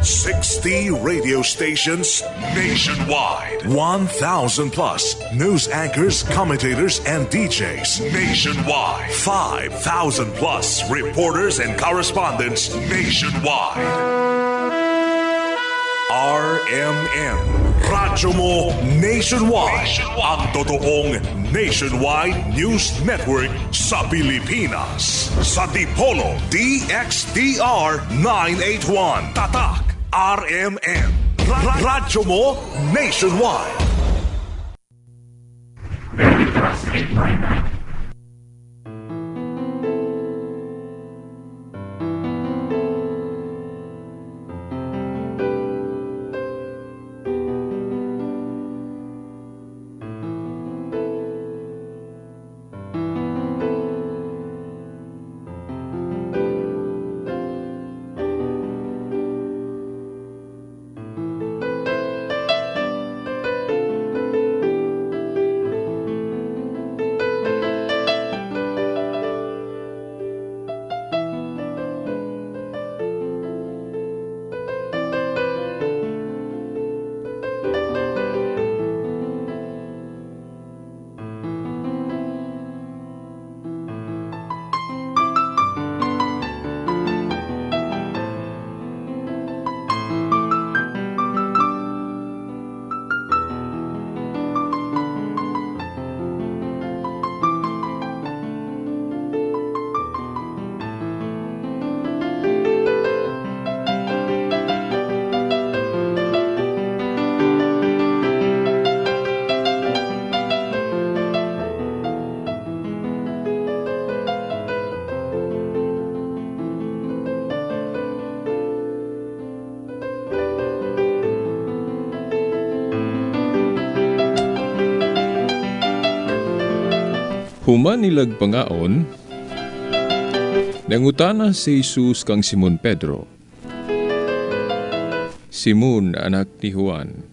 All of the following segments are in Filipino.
60 radio stations nationwide. 1,000 plus news anchors, commentators, and DJs nationwide. 5,000 plus reporters and correspondents nationwide. RMN, Radyo Mo Nationwide. Ang totoong nationwide news network sa Pilipinas. Sa Dipolo DXDR 981. Tatak RMN. Radyo Mo Nationwide. Human nilag pangaon, nangutana si Jesus kang Simon Pedro. Simon, anak ni Juan,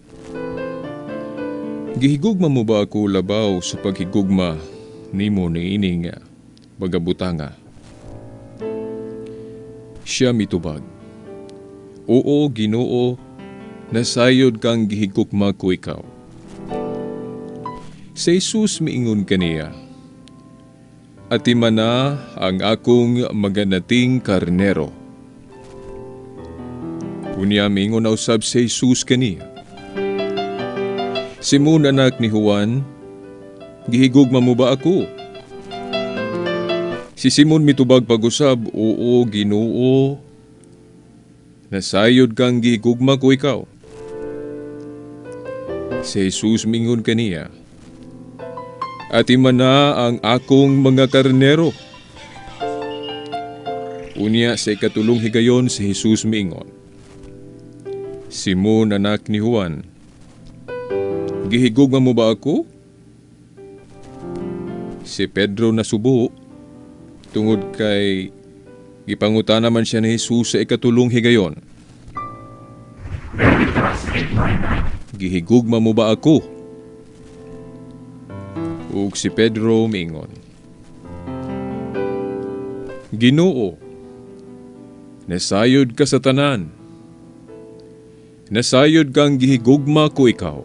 gihigugma mo ba ako labaw sa paghigugma nimo ni ining bagabutanga? Siya mitubag, oo, Ginoo, nasayod kang gihigugma ko ikaw. Si Jesus miingon kaniya, ati mana ang akong maganating karnero. Unya mingon na usab si Jesus kaniya, Simon, anak ni Juan, gihigugma mo ba ako? Si Simon mitubag pag-usab, oo, Ginoo, nasayod kang gihigugma ko ikaw. Si Jesus mingon kaniya, ati mana ang akong mga karnero. Unya sa ikatulong higayon si Jesus miingon, Simon, anak ni Juan, gihigugma mo ba ako? Si Pedro nasubo, tungod kay gipangutana man siya ni Jesus sa ikatulong higayon, gihigugma mo ba ako? Ug si Pedro miingon, Ginoo, nasayod ka sa tanan. Nasayod kang gihigugma ko ikaw.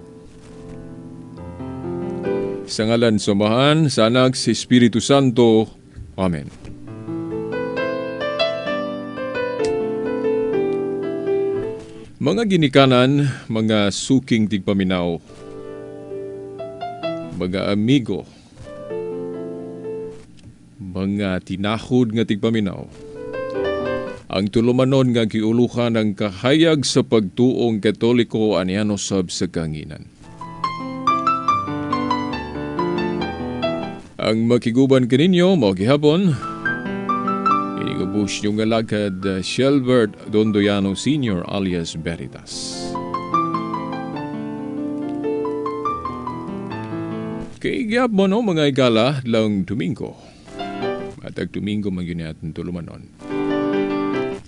Sa ngalan sumahan sa Anak si Espiritu Santo. Amen. Mga ginikanan, mga suking tigpaminaw, mga amigo, mga tinahod nga tigpaminaw, ang tulumanon nga giuluhan ng kahayag sa pagtuong Katoliko aniano sab sa kanginan. Ang makiguban kaninyo, mao gihapon, inigubos nyo nga lagad Shelbert Dondoyano Sr. alias Veritas. Kay gihapon o mga igala lang Domingo. Matag Domingo magyunat ng tulumanon.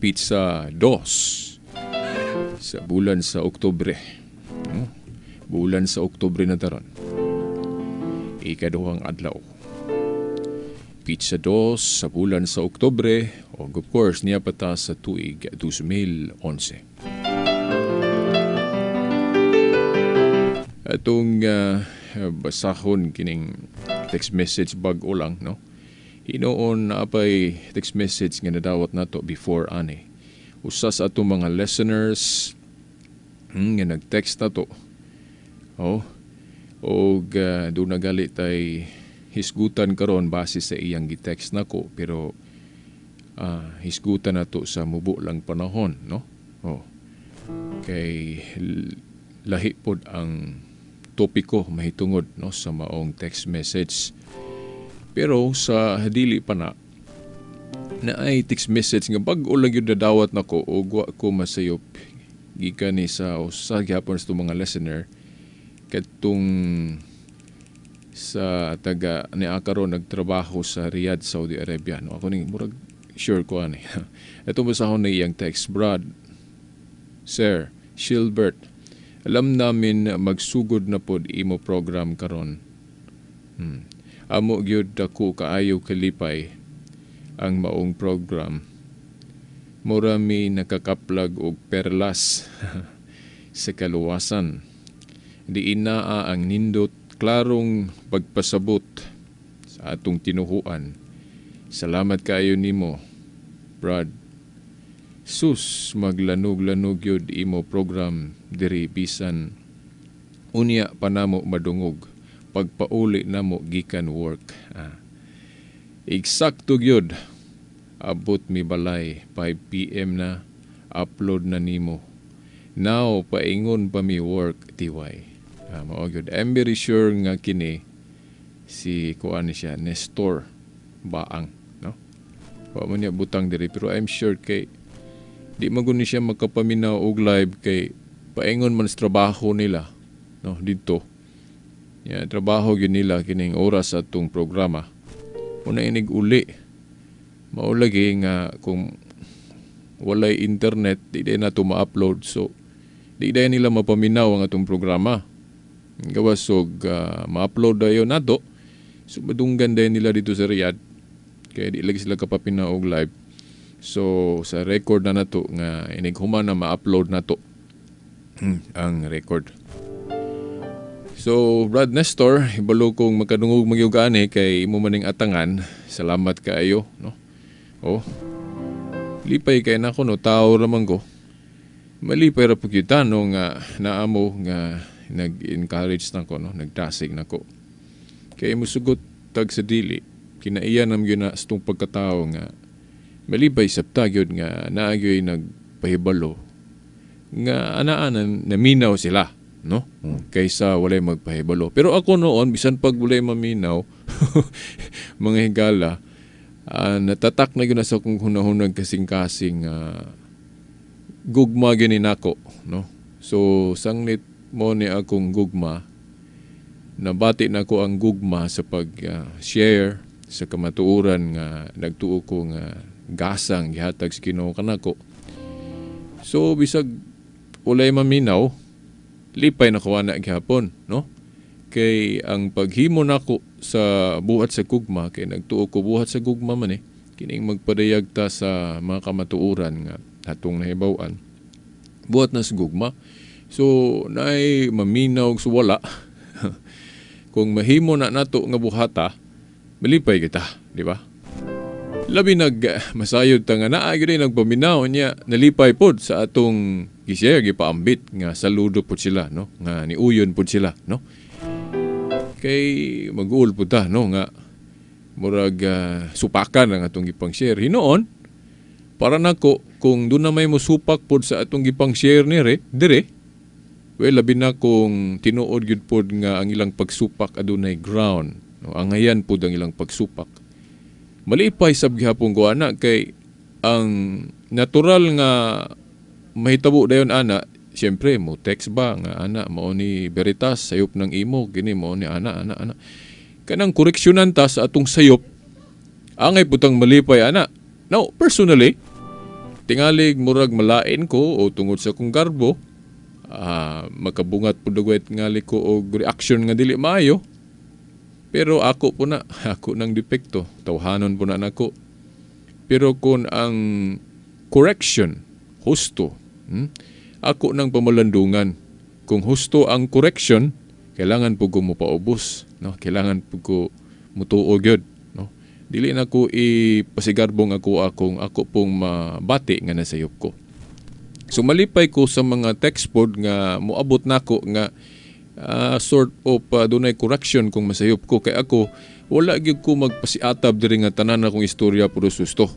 Pizza 2 sa bulan sa Oktubre. Bulan sa Oktubre na taron. Ikaduhang adlaw. Pizza 2 sa bulan sa Oktubre o of course niya pata sa tuig 2011. atong basahon kining text message bag-o lang, no? Hinoon na apay text message nga nadawat nato before ani. Usa sa atong mga listeners nga nag-text nato. Oh. Og doon nagali tay hisgutan karon base sa iyang gi-text nako, pero hisgutan nato sa mubo lang panahon, no? Oh. Kay lahi pod ang topiko mahitungod, no, sa maong text message. Pero sa dili pa na ay text message nga bag-o lang yun nadawat nako o wa ko masayop gikan ni sa usa gyapon sa mga listener katong sa taga ni akaron nagtrabaho sa Riyadh, Saudi Arabia, no? Ako ning murag sure ko ani. Ito basahon na iyang text. Brad, Sir Shilbert, alam namin magsugod na pod imo program karon. Amo gyud dako kaayo kalipay ang maong program. Mura mi nakakaplag og perlas sa kaluwasan. Di inaa ang nindot klarong pagpasabot sa atong tinuhuan. Salamat kaayo nimo, Brad. Sus, maglanog-lanog yun imo program diri bisan unya panamo madungog pagpauli namo gikan work. Eksakto gyud. Abot mi balay 5 PM na upload na nimo. Now paingon pa mi work tiway. Mao gyud. I'm very sure nga kini si kuan siya Nestor Baang, no? Wa man niya butang diri pero I'm sure kay di maguni siya makapaminaw og live kay paingon man sa trabaho nila, no, dito. Ya, trabaho gyud nila kining oras sa atong programa. Una inig uli. Mao lagi nga kung walay internet, di na to ma-upload. So, di nila mapaminaw ang atong programa. Gawas og ma-upload dayon nato. So, madunggan din nila dito sa Riyadh. Kaya di lagi sila kapapinaw og live. So, sa record na nato nga inig human na ma-upload nato ang record. So, Brad Nestor, ibalo kong magkadungog magyugani kay imo maning atangan. Salamat kaayo, no? Oh. Lipay kay nako no, tao raman ko. Malipay ra pud kita no nga naamo nga nag-encourage nako, no, nagdasig nako. Kay musugot tag sa dili, kinaiya nam gyud na stong pagkatao nga malipay sabta gyud nga naagyoy nagpahibalo nga anaanan naminaw sila, no? Kaysa walay magpahibalo. Pero ako noon, bisan pag walay maminaw, mga higala, natatak na yun na sa kong hunahunag kasing-kasing gugma gini nako, no? So, sangnit mo ni akong gugma, nabati na ko ang gugma sa pag-share sa kamatuuran nga nagtuo ko nga gasang gihatag sa Ginoo kanako. So, bisag walay maminaw, lipay na kuha na gihapon, no? Kay ang paghimo nako sa buhat sa gugma, kay nagtuo ko buhat sa gugma man kining magpadayag ta sa mga kamatuuran nga atong nahibaw-an. Buhat na sa gugma. So, naay maminaw sa wala. Kung mahimo na nato nga buhata, malipay kita, di ba? Labi masayod ta nga naay gyud nagpaminaw niya, nalipay pod sa atong gishare gipaambit nga saludo pod sila, no, nga niuyon pod sila, no, kay mag-uul pod ta, no, nga murag supakan ang atong gipang share hinoon para nako kung doon na may mosupak pod sa atong gipang share ni dire, well, labi na kung tinuod gyud pod nga ang ilang pagsupak adunay ground, no, angayan pod ang ilang pagsupak. Malipay sab gihapon ko ana kay ang natural nga mahitabo dayon ana, siyempre mo text ba nga ana mao ni Veritas sayop ng imo kini mao ni ana kanang koreksyonan ta sa atong sayop angay putang malipay ana. Now personally tingalig murag malain ko o tungod sa kong garbo makabungat pud dugwet ngali ko og reaction nga dili maayo. Pero ako po na, ako ng depekto, tawhanon po na nako. Pero kung ang correction, husto, ako ng pamalandungan. Kung husto ang correction, kailangan po ko mo paubos, no? Kailangan po ko mutuo gyud, no? Dili na ko ipasigarbong ako pong mabati nga nasayop ko. So malipay ko sa mga text pod nga moabot nako nga sort of dunay correction kung masayop ko, kay ako wala gyud ko magpasiatab diri nga tanan akong istorya puro susto.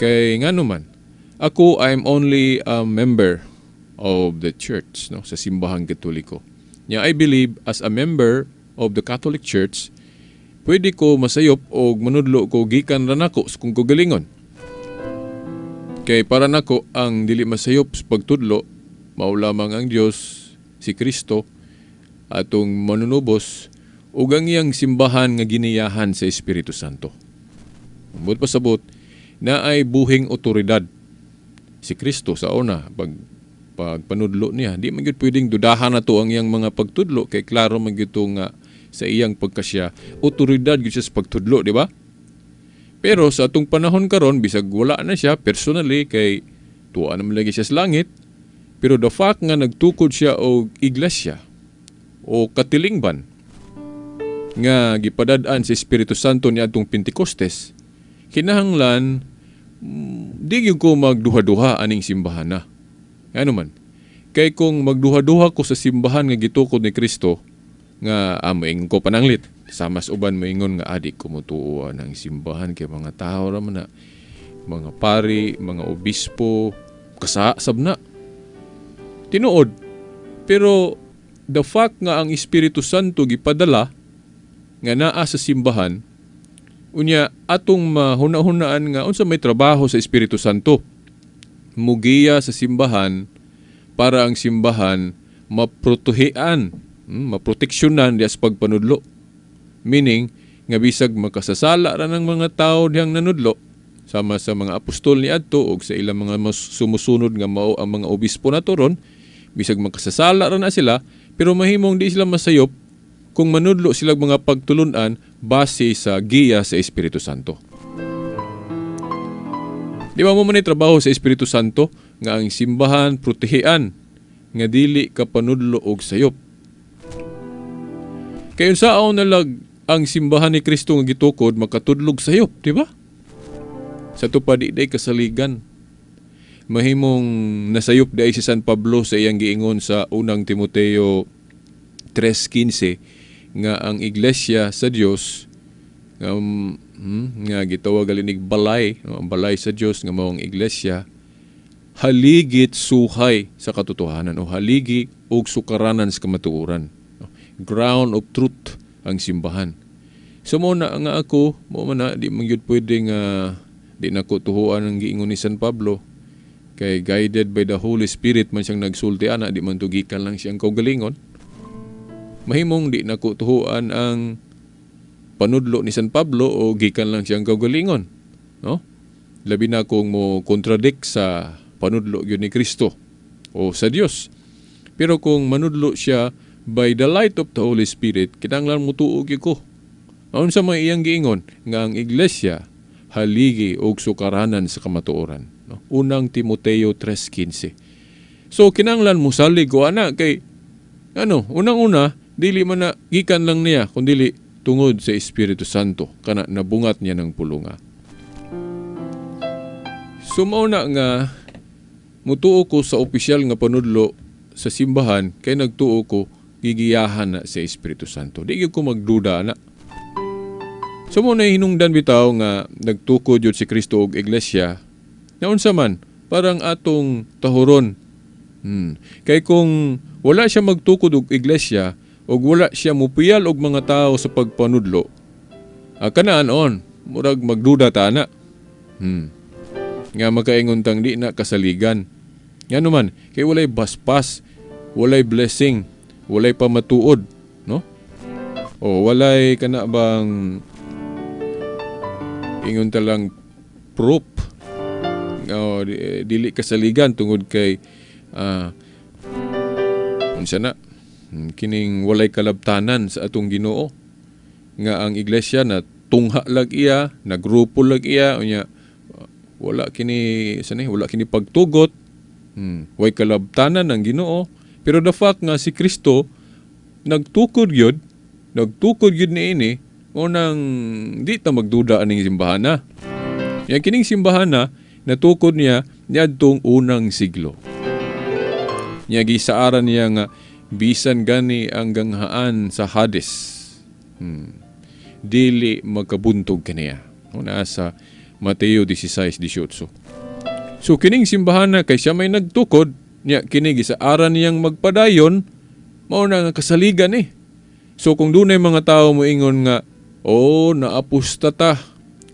Kay ngano man, ako I'm only a member of the church, no, sa simbahang Katoliko. I believe as a member of the Catholic Church, pwede ko masayop o manudlo ko gikan ra nako kung kagalingon. Kay para nako ang dili masayop sa pagtudlo, mao lamang ang Dios, si Kristo, atong manunubos ug ang iyang simbahan nga giniyahan sa Espiritu Santo. Ambot pasabot na ay buhing otoridad si Kristo sa una pagpanudlo niya. Di man gyud pwedeng dudahan na to ang iyang mga pagtudlo, kay klaro man gyud nga sa iyang pagkasya otoridad gyud siya sa pagtudlo, di ba? Pero sa atong panahon karon, bisag wala na siya personally, kay tuwa naman lagi siya sa langit, pero the fact nga nagtukod siya og iglesia o katilingban nga gipadad-an sa Espiritu Santo ni atong Pentecostes, kinahanglan di gyud ko magduha-duha aning simbahan na. Ano man, kay kung magduha-duha ko sa simbahan nga gitukod ni Kristo, nga moingon ko pananglit, sa mas uban moingon nga adik ko mutuo ng simbahan, kay mga tao raman na, mga pari, mga obispo, kasasab na. Tinuod. Pero the fact nga ang Espiritu Santo gipadala nga naa sa simbahan, unya atong mahuna-hunaan nga unsa may trabaho sa Espiritu Santo. Mugiya sa simbahan para ang simbahan maprotehean, maproteksyonan diya sa pagpanudlo. Meaning, nga bisag makasasala ra ng mga tao diyang nanudlo, sama sa mga apostol ni adto o sa ilang mga sumusunod nga mao ang mga obispo na turon, bisag makasasala ra na sila, pero mahimong di sila masayop kung manudlo sila mga pagtulunan base sa giya sa Espiritu Santo. Di ba mo man trabaho sa Espiritu Santo nga ang simbahan protehean nga dili ka panudlo og sayop. Kay unsaon nalag ang simbahan ni Kristo nga gitukod makatudlog sayop, di ba? Sa tupad day kasaligan. Mahimong nasayop day si San Pablo sa iyang giingon sa unang Timoteo 3:15 nga ang iglesia sa Dios nga gitawag alinig balay, ang balay sa Dios nga maong iglesia, haligit suhay sa katotohanan o haligi og sukaranan sa kamatuoran. Ground of truth ang simbahan. So mo na nga ako, mo man na di man gyud pwede nga di nako tuhuan ang giingon ni San Pablo, kay guided by the Holy Spirit man siyang nagsulti ana, di man tugikan lang siyang kaugalingon. Mahimong di nako tuhuan ang panudlo ni San Pablo o gikan lang siyang kaugalingon, no? Labi na kung mo contradict sa panudlo gyud ni Kristo o sa Dios. Pero kung manudlo siya by the light of the Holy Spirit, kinahanglan mutuo gyud ko. Aun sa may iyang giingon nga ang iglesia haligi og sukaranan sa kamatuoran, no? Unang Timoteo 3:15. So kinahanglan mo salig ko ana, kay unang-una dili man na gikan lang niya kundi tungod sa Espiritu Santo kana nabungat niya ng pulunga. Sumaw na nga mutuo ko sa opisyal nga panudlo sa simbahan, kay nagtuo ko gigiyahan na sa Espiritu Santo. Di ko magduda na. Sumaw na hinungdan bitaw nga nagtukod yun si Kristo og iglesia, na unsa man parang atong tahuron. Kay kung wala siya magtukod og iglesia, o wala siya mupiyal og mga tao sa pagpanudlo, kanaan murag magduda ta na. Nga makaingon tang di na kasaligan. Nga naman, kay walay baspas, walay blessing, walay pamatuod, no? O walay kana bang ingon talang proof. Dili kasaligan tungod kay unsa na kining walay kalabtanan sa atong Ginoo nga ang iglesia na tungha lag iya, nagrupo lag iya, unya wala kini pagtugot, way kalabtanan ng Ginoo. Pero the fact nga si Kristo nagtukod yun niini, unang di ta magduda aning simbahan na. Yang kining simbahan na, natukod niya niadtong unang siglo. Niya gisaaran niya nga, bisan gani ang ganghaan sa Hades. Dili magkabuntog kaniya. Nasa Mateo 16:18. So kining simbahan na kay siya may nagtukod, niya kini gisaaran niyang magpadayon, mao na nga kasaligan eh. So kung dunay mga tao moingon nga, naapostata,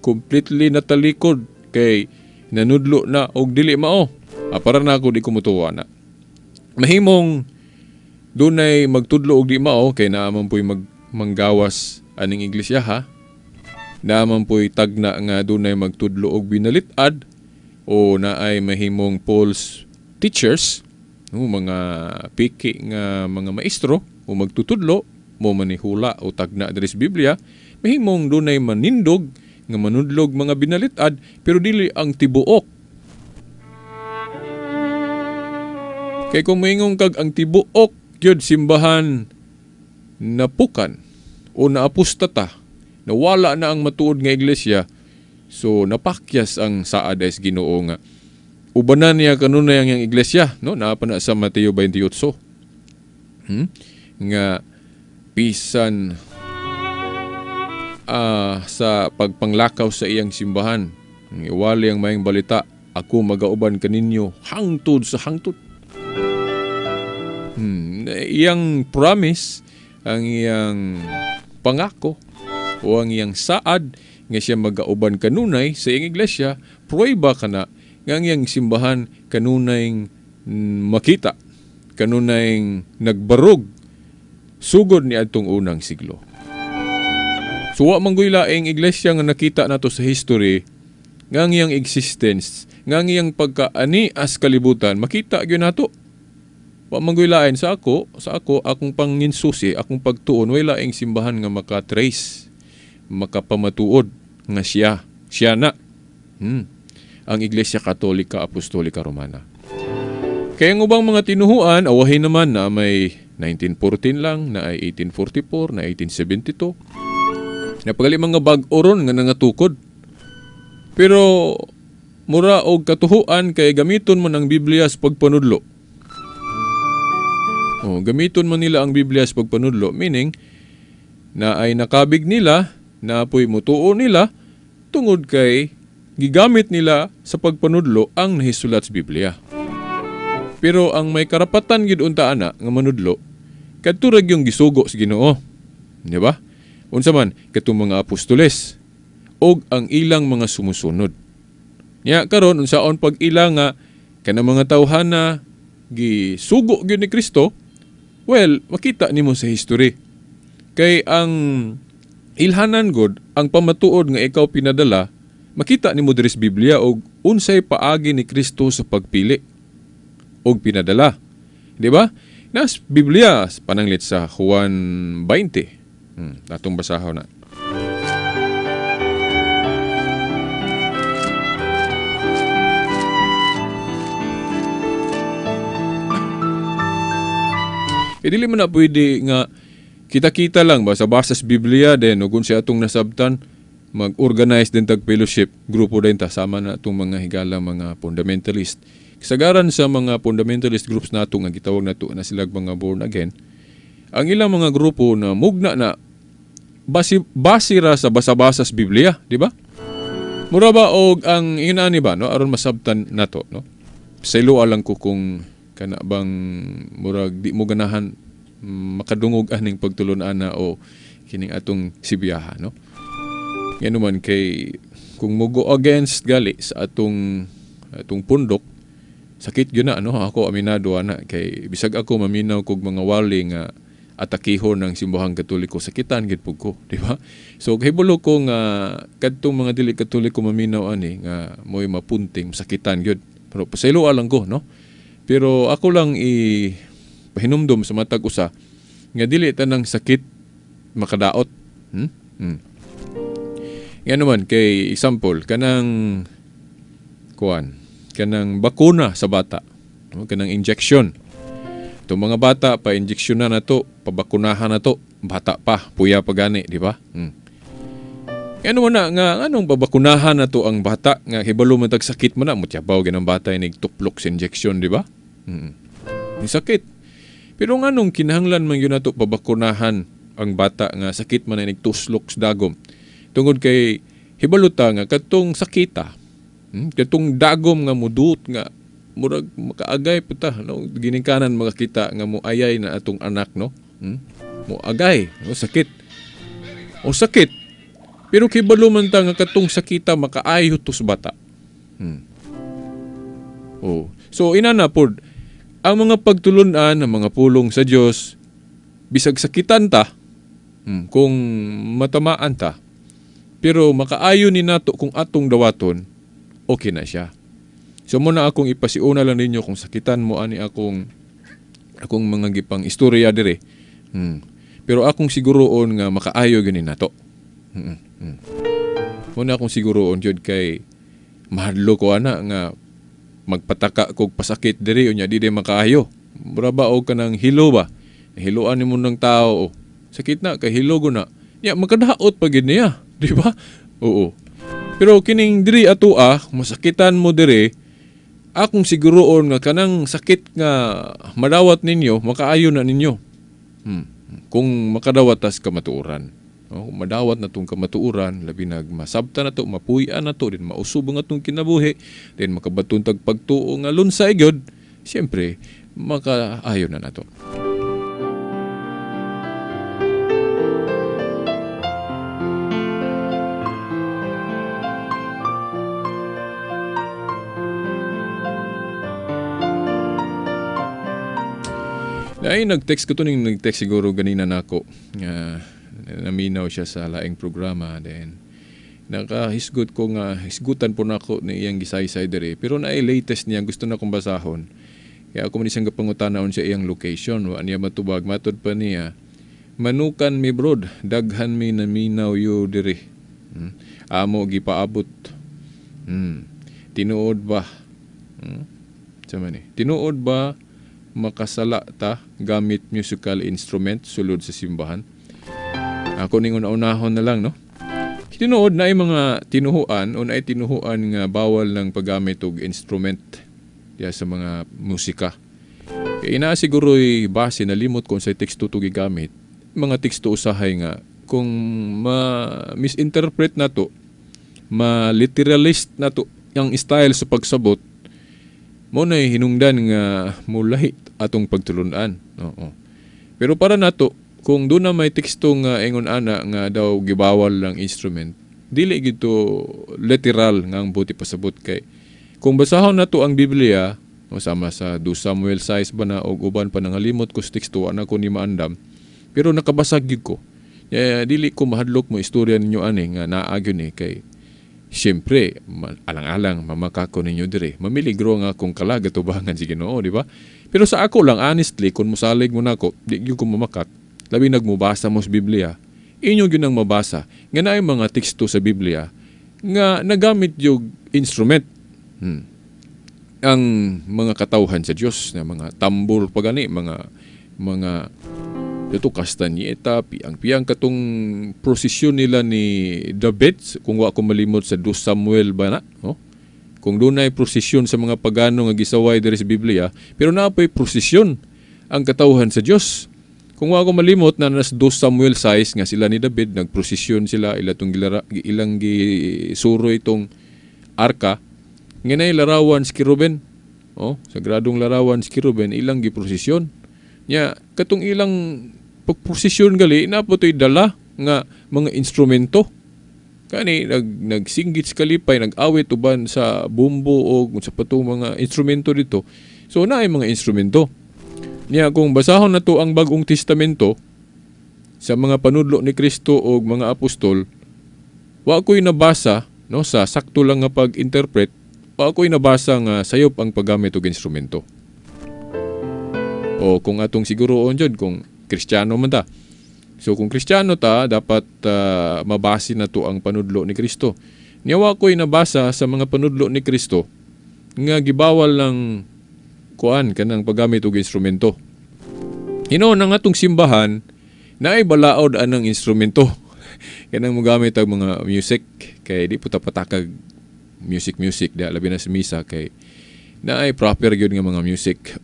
completely natalikod kay nanudlo na og dili mao. Para na ako di ko mutuwa na. Mahimong dunay magtudlo og di mao kay naaman po'y manggawas aning iglesia ha. Naaman po'y tagna nga dunay magtudlo og binalitad o naay mahimong false teachers, mga piki nga mga maestro o magtutudlo mo manihula o tagna diri sa Biblia, mahimong dunay manindog nga manudlog mga binalitad pero dili ang tibuok. Kay kung moingon kag ang tibuok gyud simbahan napukan o naapostata, nawala na ang matuod nga iglesia, so napakyas ang saad sa Ginoo nga ubanan niya kanunay ang iglesia, no? Naapa na sa Mateo 28. Nga pisan sa pagpanglakaw sa iyang simbahan, iwali ang mayang balita, ako magauban kaninyo hangtod sa hangtod. Iyang promise, ang iyang pangako o ang iyang saad nga siya magauban kanunay sa iyang iglesia, prueba ka na nga ang iyang simbahan kanunay makita, kanunay nagbarog sugod ni adtong unang siglo. So wa man gyud laing iglesia nga nakita nato sa history nga ang iyang existence, nga ang iyang pagkaani as kalibutan makita gyud nato. Wa man gyud lain sa ako akong panginsusi, akong pagtuon, wala laing simbahan nga maka-trace, makapamatuod nga siya na. Ang Iglesia Katolika Apostolika Romana. Kaya ang ubang mga tinuhuan, awahin naman na may 1914 lang, na ay 1844, na 1872. Napagali mga bag-oron nga nangatukod. Pero mura og katuhuan kay gamiton mo ng Biblia sa pagpanudlo. Gamiton mo nila ang Biblia sa pagpanudlo, meaning na ay nakabig nila, na apoy mutuo nila, tungod kay gigamit nila sa pagpanudlo ang nahisulat sa Biblia. Pero ang may karapatan gid unta ana nga manudlo, kadto yung gisugo sa Ginoo. Di ba? Unsa man katong mga apostoles og ang ilang mga sumusunod. Nya karon unsaon pag ila nga kanang mga tawhana gisugo gyud ni Kristo, well, makita nimo sa history. Kay ang ilhanan god, ang pamatuod nga ikaw pinadala, makita nimo diri sa Biblia og unsay paagi ni Kristo sa pagpili og pinadala. Di ba? Nas Biblia pananglit sa Juan 20. Atong basahon na. Dili man na pwede nga kita-kita lang basa-basa sa Biblia din ug unsa atong nasabtan, mag-organize din tag fellowship, grupo din ta sama na itong mga higala mga fundamentalist. Kasagaran sa mga fundamentalist groups nato nga gitawag nato na sila mga born again, ang ilang mga grupo na mugna na basi ra sa basa-basa sa Biblia, di ba? Mura ba og ang inani ba no aron masabtan nato, no? Saylo alang ko kung kana bang murag di mo ganahan makadungog aning pagtulon ana o kining atong sibiyaha, no? Yan naman kay kung mugo against gali sa atong pundok, sakit yun na, ano? Ako aminado na kay bisag ako maminaw kog mga wali nga atakihon ng simbahang Katoliko, sakitan gid pug ko, di ba? So hibulo ko nga kadtong mga dili Katoliko maminaw ani nga moy mapunting sakitan gyud. Pero pasaylo lang ko, no? Pero ako lang pahinumdom sa matag usa nga dili tanang sakit makadaot. Yan naman kay example kanang bakuna sa bata, no? Kanang injection Itong mga bata, pa-injeksyon na to, pabakunahan na to, bata pa, puya pa gani, di ba? Ano na nga, anong pabakunahan na to ang bata, nga hibalo man tagsakit mo na, mutyabaw ganang bata, nagtuplok sa injeksyon, di ba? Yung sakit. Pero nga nung kinahanglan man yun na to, pabakunahan ang bata, nga sakit man na nagtuslok sa dagom. Tungod kay hibaluta nga, katong sakita, katong dagom nga mudut nga, murag makaagay puta, no? Ginikanan makakita nga mo ayay na atong anak, no? Mo agay, no? Sakit. O sakit. Pero kibalo man ta nga katong sakita makaayo to sa bata. So inana pod ang mga pagtulunan ng mga pulong sa Dios bisag sakitan ta, kung matamaan ta, pero makaayo ni nato kung atong dawaton, okay na siya. So muna akong ipasiuna lang ninyo kung sakitan mo ani akong mga gipang istorya dire. Pero akong siguroon nga makaayo gani nato. Muna akong siguroon jud kay mahadlo ko ana nga magpataka kog pasakit diri unya di makaayo. Mura ba og kanang hilo ba? Hiloan nimo ng tao. Sakit na kay hilogo na. Ya makadaot pa gid niya, di ba? Oo. Pero kining diri atoa, masakitan mo diri, akong siguroon nga kanang sakit nga madawat ninyo, makaayo na ninyo. Kung makadawat tas kamatuoran. Madawat na itong kamatuuran, labi nagmasabta na ito, mapuyan na ito, din mausubong na itong kinabuhi, din makabatuntag pagtuo nga lunsay gyud, siyempre, makaayo na ito. Ay, nag-text ko ito, nag-text siguro ganina na ako, naminaw siya sa laing programa, then nakahisgot ko nga, hisgutan po na ako ni iyang gisaysay dere, pero na latest niya, gusto na kong basahon, kaya ako man isang kapangutanaon sa iyang location, wa niya matubag, matod pa niya, manukan mi brod, daghan mi naminaw yu dere, amo gipaabot, tinuod ba, tinuod ba makasala ta gamit musical instrument sulod sa simbahan? Ako ning una-unahon na lang, no? Tinuod na ay mga tinuhuan o na ay tinuhuan nga bawal ng paggamit og instrument diya sa mga musika. Kaya ina siguro'y base na limot kung sa teksto to gigamit. Mga teksto usahay nga kung ma-misinterpret na to, ma-literalist na to yung style sa pagsabot, mo na hinungdan nga mulahi atong pagtulunan. Oo. Pero para nato, kung doon na may teksto nga ingon ana nga daw gibawal ng instrument, dili gito literal nga ang buti pasabot kay. Kung basahon nato ang Biblia, sama sa 2 Samuel 6 ba na og uban pa nangalimot ko sa teksto ana ko ni maandam, pero nakabasag gyud ko. Dili ko mahadlok mo istorya ninyo ani nga naagyo ni kay siyempre alang-alang mamakako ninyo dire. Mamiligro nga akong kalaga tubangan si Ginoo, di ba? Pero sa ako lang honestly kung musalig mo nako, di gyud ko mamakat. Labi nagmubasa mo sa Biblia, inyo yun ang mabasa. Nga na yung mga teksto sa Biblia, nga nagamit yung instrument. Ang mga katawhan sa Diyos, na mga tambor pagani, mga ito kastanyeta, piyang katong prosesyon nila ni David, kung wa ko malimot sa 2 Samuel ba na, no? Kung doon ay prosesyon sa mga pagano nga gisaway diri sa Biblia, pero naapay prosesyon ang katawhan sa Diyos. Kung ako malimot na nas 2 Samuel 6 nga sila ni David, nagprosesyon sila, ilang gisuro itong arka, nga na larawan si Kiruben, sagradong larawan si Kiruben, ilang giprosesyon. Nya, katong ilang pagprosesyon gali, napotoy dala nga mga instrumento. Kani, nagsinggit sa kalipay, nag-awit uban sa bumbo o sa patong mga instrumento dito. So, na ay mga instrumento. Niya kung basahon na to ang Bagong Testamento sa mga panudlo ni Kristo o mga apostol, wa ko'y nabasa, no, sa sakto lang nga pag-interpret, wa ko'y nabasa nga sayop ang paggamit og instrumento. O kung atong siguroon jud kung Kristiyano man ta. So kung Kristiyano ta, dapat mabase na to ang panudlo ni Kristo. Niya wa ko'y nabasa sa mga panudlo ni Kristo nga gibawal lang kuan kanang paggamit og instrumento. Nang atong simbahan na ay balaod anang instrumento. Kanang mogamit ang mga music kay di puta patakag music labi na sa misa kay na ay proper gyud nga mga music.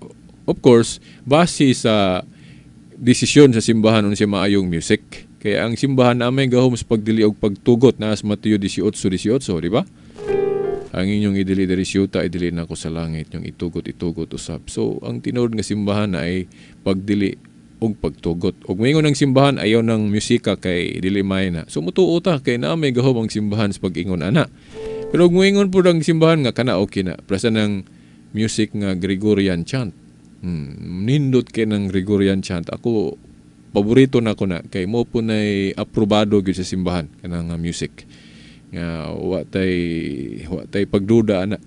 Of course, base sa desisyon sa simbahan unsa maayong music. Kaya ang simbahan na may gahom sa pagdili og pagtugot na sa Mateo 18:18, di ba? Ang inyong idili diri siyuta, idili na ko sa langit, yung itugot usab. So, ang tinuod nga simbahan na ay pagdili og pagtugot. Og moingon ang simbahan ayaw ng musika kay dili may na. So mutuo ta kay na may gahom ang simbahan sa pag-ingon ana. Pero og moingon pud ang simbahan nga kana okay na. Prasa ng music nga Gregorian chant. Nindot kay ng Gregorian chant. Ako paborito na ko na kay mo po nay aprobado gyud sa simbahan kanang music. Nga wa tay pagduda ana.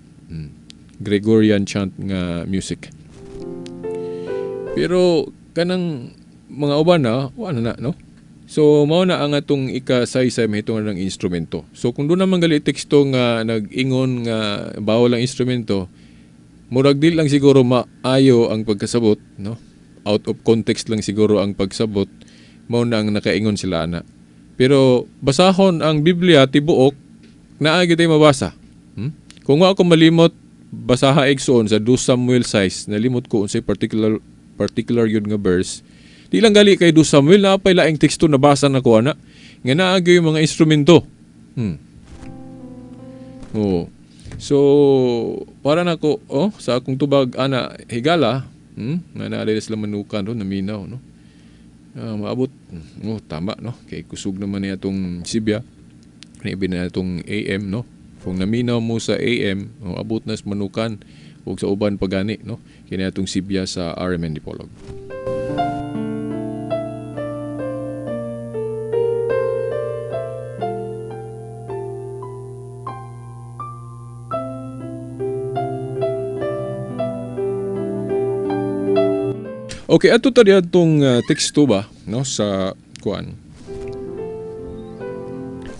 Gregorian chant nga music. Pero kanang mga uban na, wala na, no? So, mao na ang atong ikasaysay mahitungod ng instrumento. So, kung doon naman gali teksto nga nag-ingon nga bawal ang instrumento, murag dil lang siguro maayo ang pagkasabot, no? Out of context lang siguro ang pagsabot, mao na ang nakaingon sila ana. Pero, basahon ang Biblia, tibuok, naagi tayo mabasa. Kung ako malimot, basaha igsoon sa 2 Samuel 6, nalimot ko unsay particular yun nga verse. Di lang gali kay 2 Samuel, napay laing teksto na basa na ko ana. Nga naagi yung mga instrumento. Oh. So, para na ko, sa akong tubag ana higala, nga naali sila manukan ro naminaw, no. Maabot, tama, no. Kay kusog naman niya itong Sibya. Nibi na itong AM, no. Kung naminaw mo sa AM, abot na sa manukan, huwag sa uban pagani, no. Kaya itong Sibya sa RMN Dipolog. Okay, ato tadi atong teksto ba, no, sa kuan.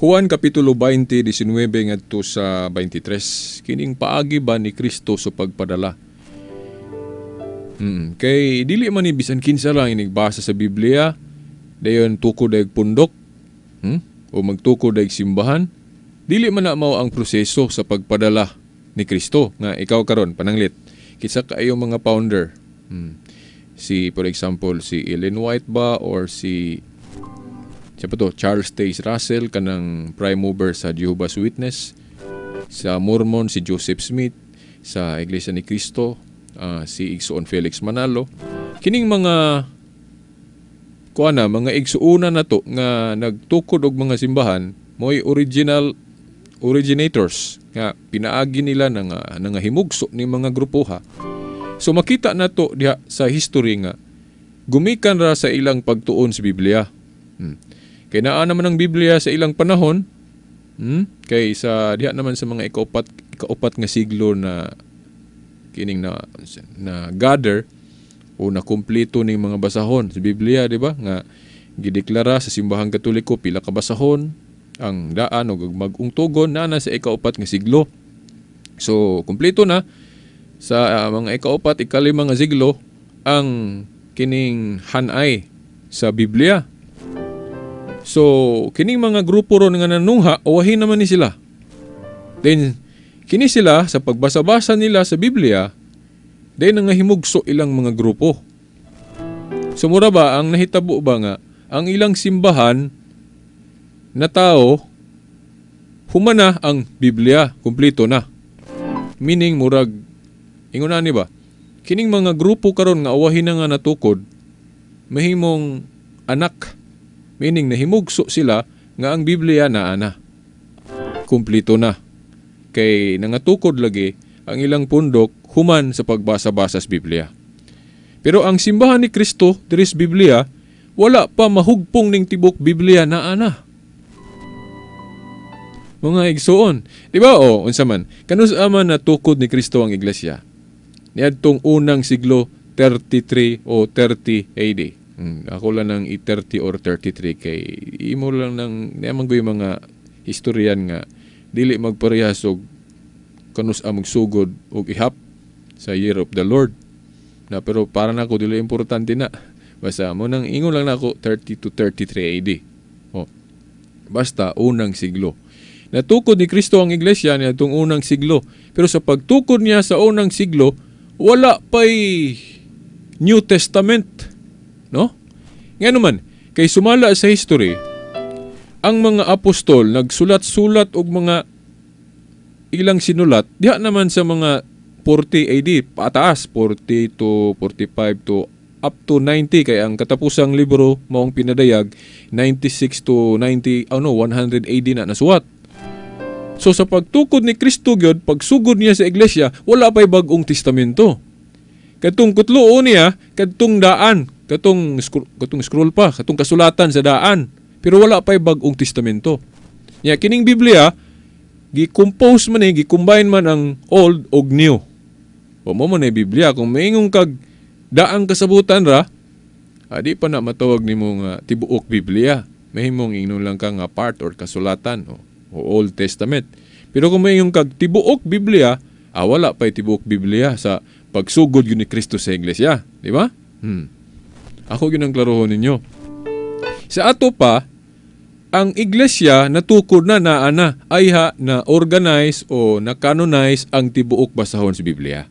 Juan kapitulo 20, 19 ngadto sa 23. Kining paagi ba ni Kristo sa pagpadala? Kay dili man ni bisan kinsa lang inigbasa sa Biblia, dayon tukod dag pundok, o magtukod dag simbahan, dili man na mao ang proseso sa pagpadala ni Kristo nga ikaw karon pananglit. Kinsa kaayo mga founder? Si for example si Ellen White ba or si Charles Taze Russell kanang prime mover sa Jehovah's Witness, sa Mormon si Joseph Smith, sa Iglesia ni Cristo si Igsoon Felix Manalo. Kining mga mga igsuuna na to nga nagtukod og mga simbahan mo'y originators nga pinaagi nila nga himugso ni mga grupoha. So makita na to diha sa history nga gumikan ra sa ilang pagtuon sa Biblia. Kay naa naman ang Biblia sa ilang panahon, kay sa diha naman sa mga ikaupat nga siglo na kining na gather o na kumpleto ning mga basahon sa Biblia, di ba? Nga gideklara sa simbahang Katoliko pila ka basahon ang daan o mag-ungtugon na sa ikaupat nga siglo. So kumpleto na sa mga ikaupat, ikalima nga siglo ang kining hanay sa Biblia. So, kining mga grupo ron nga nanungha, uwahin naman ni sila. Then, kini sila, sa pagbasa-basa nila sa Biblia, then nangahimugso ilang mga grupo. Sumura ba, ang nahitabo ba nga, ang ilang simbahan na tao, humana ang Biblia, kumpleto na. Meaning, murag, ingon ni ba? Kining mga grupo karon nga awahin na nga natukod, mahimong anak. Meaning nahimugso sila nga ang Biblia naa na. Kumpleto na. Kay nangatukod lagi ang ilang pundok human sa pagbasa-basa sa Biblia. Pero ang simbahan ni Kristo diri sa Biblia, wala pa mahugpong ning tibok Biblia naa na. Mga igsoon. Di ba unsa man? Kanus man natukod ni Kristo ang iglesia. Niadtong unang siglo 33 o 30 AD. Ako lang ng 30 or 33 kay imo lang ng naman ko yung mga historian nga dili magparehas og kanus magsugod og ihap sa Year of the Lord. Na pero para nako dili importante na. Basta mo nang ingon lang nako 30 to 33 AD. Oh. Basta unang siglo. Natukod ni Kristo ang iglesia niya itong unang siglo. Pero sa pagtukod niya sa unang siglo, wala pa'y New Testament. No? Nga naman, kay sumala sa history, ang mga apostol nagsulat-sulat og mga ilang sinulat, diha naman sa mga 40 AD, pataas, 40 to 45 to up to 90, kaya ang katapusang libro maong pinadayag, 96 to 100 AD na nasuwat. So sa pagtukod ni Kristo gyud, pagsugod niya sa iglesia, wala pa'y bagong testamento. Katong kutluon niya, katong daan, katong scroll pa, katong kasulatan sa daan. Pero wala pa'y bagong testamento. Nya kining Biblia, gi-compose man gi-combine man ang old og new. O mo man Biblia, kung maingong kag daang kasabutan ra, di pa na matawag nimo nga tibuok Biblia. Mahimong ingnon lang ka nga part or kasulatan o Old Testament. Pero kung maingong kag tibuok Biblia, wala pa'y tibuok Biblia sa pagsugod yun ni Kristo sa iglesia. Di ba? Ako yun ang klarohon ninyo. Sa ato pa, ang iglesia natukod na na organize o na-canonize ang tibuok basahon sa Biblia.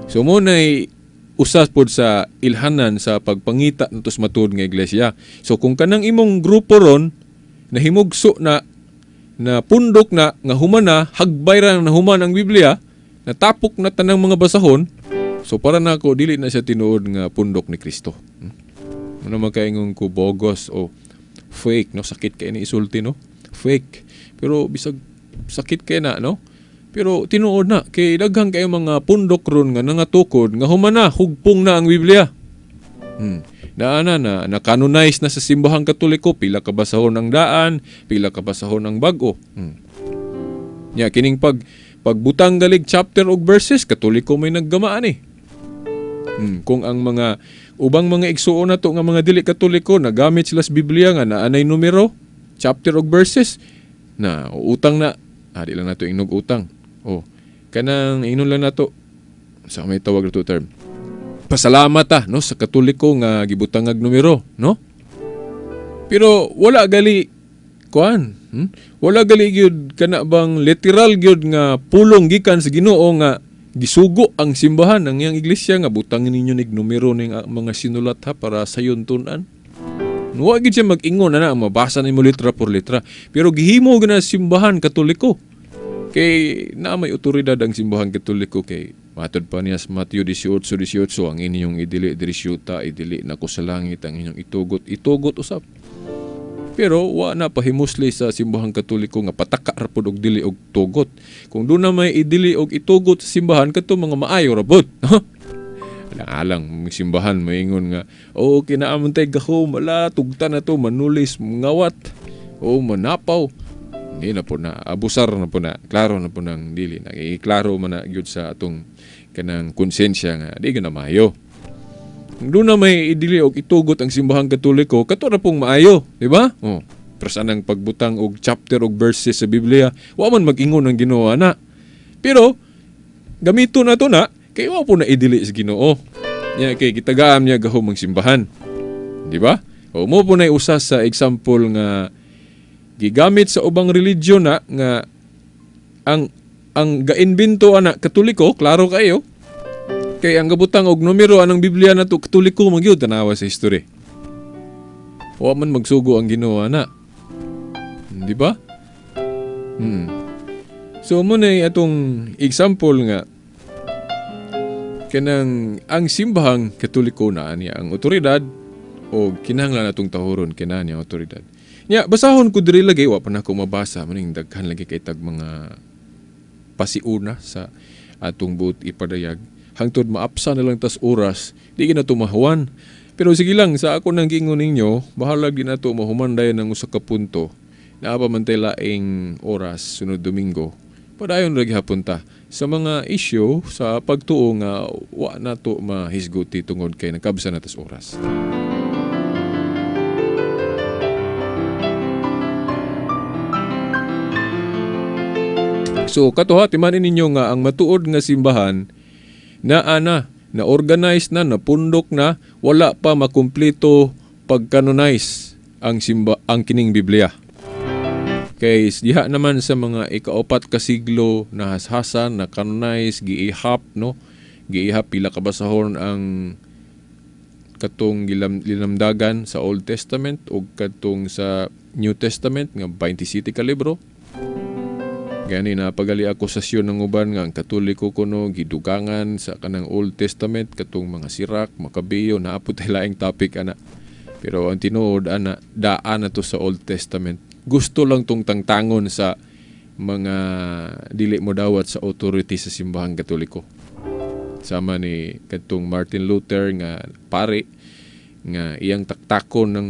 So mo na'y usas pod sa ilhanan sa pagpangita natos matud nga iglesia. So kung kanang imong grupo ron nahimugso na pundok na nga humana, hagbay ra na human ang Biblia, natapok na tanang mga basahon, so para nako dili na siya tinuod nga pundok ni Kristo. Ano makaingon ko bogus o fake, no? Sakit kay ni isulti, no? Fake. Pero bisag sakit kay na, no? Pero tinuod na kay daghang kay mga pundok ron nga nangatukod nga humana, hugpong na ang Biblia. Na-canonize na sa simbahang Katoliko, pila ka basahon ang daan, pila ka basahon ang bag-o. Nya kining pagbutang galig chapter og verses, Katoliko may naggamaan eh. Kung ang mga ubang mga igsuon nato nga mga dili Katoliko nagamit sila sa Biblia nga naanay numero, chapter og verses, na utang na, di lang nato inog utang. Kanang inon lang nato sa may tawag nato term. Pasalamat no sa Katoliko nga gibutangag numero, no? Pero wala gali kuan, wala gali gyud kana bang literal gyud nga pulong gikan sa Ginoo nga gisugo ang simbahan ng iyang iglesia nga butangin ninyo nig numero ning mga sinulat para sayon tun-an. Wa gyud siya mag-ingon na mabasa nimo letra por letra, pero gihimo gyud na simbahan Katoliko. Kay na may otoridad ang simbahan Katoliko kay matod pa niya sa Mateo 18:18 ang inyong idili diri syuta, idili nako sa langit ang inyong itugot usap. Pero wa na pahimusli sa simbahan Katoliko nga pataka ra pud og dili og tugot. Kung do na may idili og itugot sa simbahan kadto mga maayo ra pud. Alang mga simbahan maingon nga kinaamon tay gahom mala tugtan na to manulis ngawat manapaw. Hindi na po na, abusar na po na, klaro na po ng dili. Nakiklaro man na yun sa atong kanang konsensya nga, di ka na maayo. Doon na may idili o itugot ang simbahang Katoliko, kato na pong maayo, di ba? Pero saan ang pagbutang og chapter og verses sa Biblia, wa man mag-ingon ang Ginoo na. Pero, gamito na to na, kay wa po na idili sa Ginoo. Kay kitagaam niya gahom ang simbahan. Di ba? Mo po na usas sa example nga gigamit sa ubang religion na nga ang gainbento ana Katoliko, klaro kayo. Kay ang gabutang og numero anang Biblia na to Katoliko magyud tanawa sa history. Wa man magsugo ang Ginoo ana. Di ba? So mo na atong example nga kanang ang simbahang Katoliko na niya ang otoridad o kinahanglan natong tahuron kinahanglan niya otoridad. Basahon ko diri lagi, wa pa na ako mabasa, maning daghan lagi kay tag mga pasiuna sa atong buot ipadayag. Hangtod maapsa na lang tas oras, di na tumahuan. Pero sige lang, sa ako nang gingon ninyo, bahala din na ito mahumanday ng usa ka punto. Naapa man tayo laing oras, sunod Domingo. Padayon lagi hapunta sa mga issue sa pagtuo nga wa na to mahisguti tungod kay nakabsa na tas oras. So katuha timanin ninyo nga ang matuod nga simbahan na na organize na, napundok na, wala pa makumpleto pag-canonize ang kining Biblia. Kay diha naman sa mga ika-4 ka siglo na hashasan na canonize, giihap, no? Giihap pila ka basahon ang katong linamdagan sa Old Testament o katong sa New Testament nga 27 ka libro. Gani na pagali akusasyon ng uban nga ang Katoliko kuno gidugangan sa kanang Old Testament katong mga Sirak, Makabeyo, naapot laing topic ana. Pero ang tinuod ana daan na to sa Old Testament. Gusto lang tong tangtangon sa mga dili mo dawat sa authority sa simbahang Katoliko. Sama ni katong Martin Luther nga pare nga iyang taktakon ng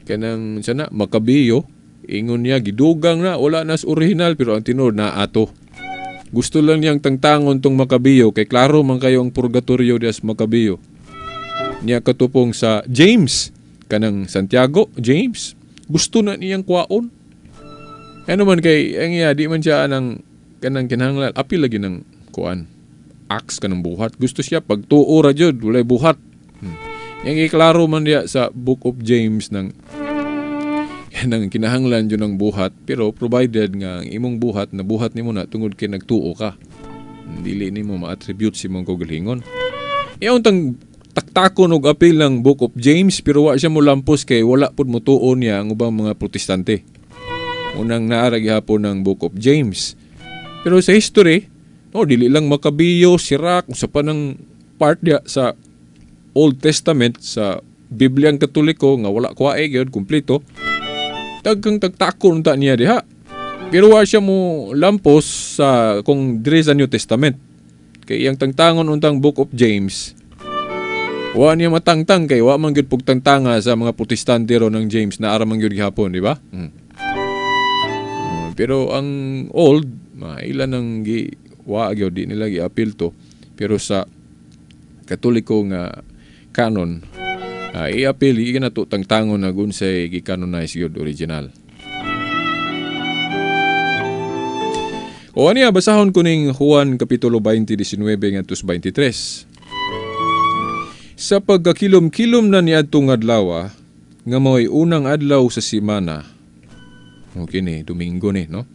kanang sana Makabeyo, ingon niya gidugang na wala nas original pero ang tinuod na ato. Gusto lang niyang tangtangon tong Makabeyo kay klaro man kayo ang purgatorio des Makabeyo. Niya katupong sa James kanang Santiago, James gusto na niyang kwaon. Ano man kay ang iya di man siya nang kanang kinahanglan apil lagi ng kuan. Acts kanang buhat. Gusto siya pagtuo ra jud walay buhat. Yang iklaro man diya sa Book of James ng kanang kinahanglan jud ng buhat pero provided nga ang imong buhat na buhat nimo na tungod kay nagtuo ka. Dili nimo ma-attribute si mong kaugalingon. Iyon tang taktakon og apil ng Book of James pero wa siya mo lampos kay wala pud mo tuon niya ang ubang mga protestante. Unang naara gihapon ng Book of James. Pero sa history, dili lang Makabeyo, Sirak, sa panang part dia sa Old Testament sa Bibliang Katoliko nga wala kwae gyud kumpleto. Daghang taktakon ta niya diha. Pero wa siya mo lampos sa kung dire sa New Testament. Kay iyang tangtangon untang Book of James. Wa niya matangtang kay wa man gyud pugtangtanga sa mga protestante ro ng James na ara man gyud gihapon, di ba? Pero ang old, ilan ang wa gyud di nila gi-appeal to. Pero sa Katoliko nga canon, i-appeal na to tangtangon na gunsay gi-canonize gyud original. O aniya basahon ko ning Juan kapitulo 20:19 ngadto 23. Sa pagkakilom-kilom na niadtong adlaw nga mao'y unang adlaw sa semana. Okay ni, Domingo ni, no?